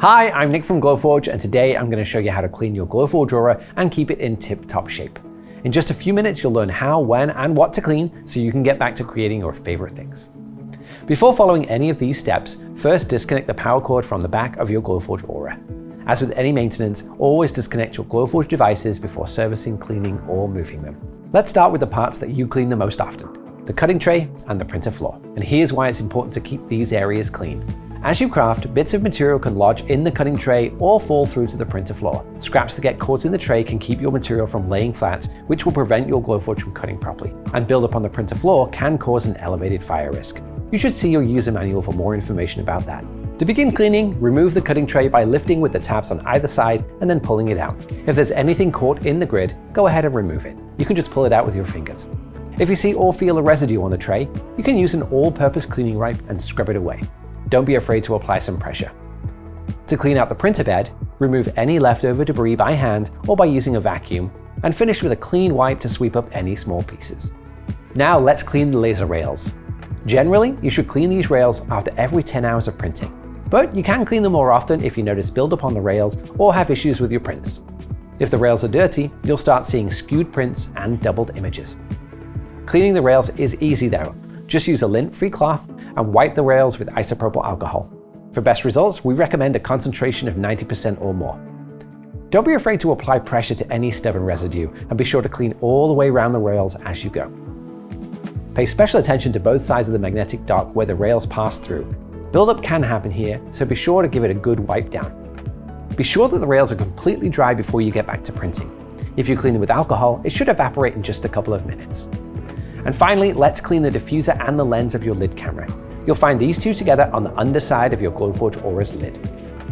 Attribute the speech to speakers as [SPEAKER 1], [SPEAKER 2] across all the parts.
[SPEAKER 1] Hi, I'm Nick from Glowforge, and today I'm going to show you how to clean your Glowforge Aura and keep it in tip-top shape. In just a few minutes, you'll learn how, when, and what to clean so you can get back to creating your favorite things. Before following any of these steps, first disconnect the power cord from the back of your Glowforge Aura. As with any maintenance, always disconnect your Glowforge devices before servicing, cleaning, or moving them. Let's start with the parts that you clean the most often: the cutting tray and the printer floor. And here's why it's important to keep these areas clean. As you craft, bits of material can lodge in the cutting tray or fall through to the printer floor. Scraps that get caught in the tray can keep your material from laying flat, which will prevent your Glowforge from cutting properly. And buildup on the printer floor can cause an elevated fire risk. You should see your user manual for more information about that. To begin cleaning, remove the cutting tray by lifting with the tabs on either side and then pulling it out. If there's anything caught in the grid, go ahead and remove it. You can just pull it out with your fingers. If you see or feel a residue on the tray, you can use an all-purpose cleaning wipe and scrub it away. Don't be afraid to apply some pressure. To clean out the printer bed, remove any leftover debris by hand or by using a vacuum, and finish with a clean wipe to sweep up any small pieces. Now let's clean the laser rails. Generally, you should clean these rails after every 10 hours of printing, but you can clean them more often if you notice buildup on the rails or have issues with your prints. If the rails are dirty, you'll start seeing skewed prints and doubled images. Cleaning the rails is easy though. Just use a lint-free cloth and wipe the rails with isopropyl alcohol. For best results, we recommend a concentration of 90% or more. Don't be afraid to apply pressure to any stubborn residue, and be sure to clean all the way around the rails as you go. Pay special attention to both sides of the magnetic dock where the rails pass through. Buildup can happen here, so be sure to give it a good wipe down. Be sure that the rails are completely dry before you get back to printing. If you clean them with alcohol, it should evaporate in just a couple of minutes. And finally, let's clean the diffuser and the lens of your lid camera. You'll find these two together on the underside of your Glowforge Aura's lid.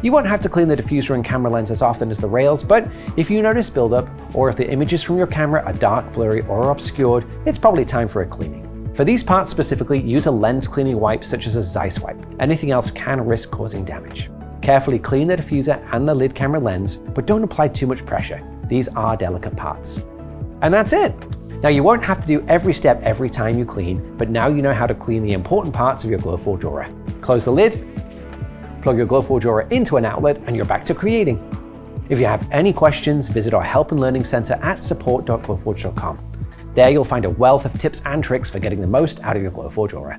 [SPEAKER 1] You won't have to clean the diffuser and camera lens as often as the rails, but if you notice buildup, or if the images from your camera are dark, blurry, or obscured, it's probably time for a cleaning. For these parts specifically, use a lens cleaning wipe such as a Zeiss wipe. Anything else can risk causing damage. Carefully clean the diffuser and the lid camera lens, but don't apply too much pressure. These are delicate parts. And that's it! Now, you won't have to do every step every time you clean, but now you know how to clean the important parts of your Glowforge Aura. Close the lid, plug your Glowforge Aura into an outlet, and you're back to creating. If you have any questions, visit our Help and Learning Center at support.glowforge.com. There you'll find a wealth of tips and tricks for getting the most out of your Glowforge Aura.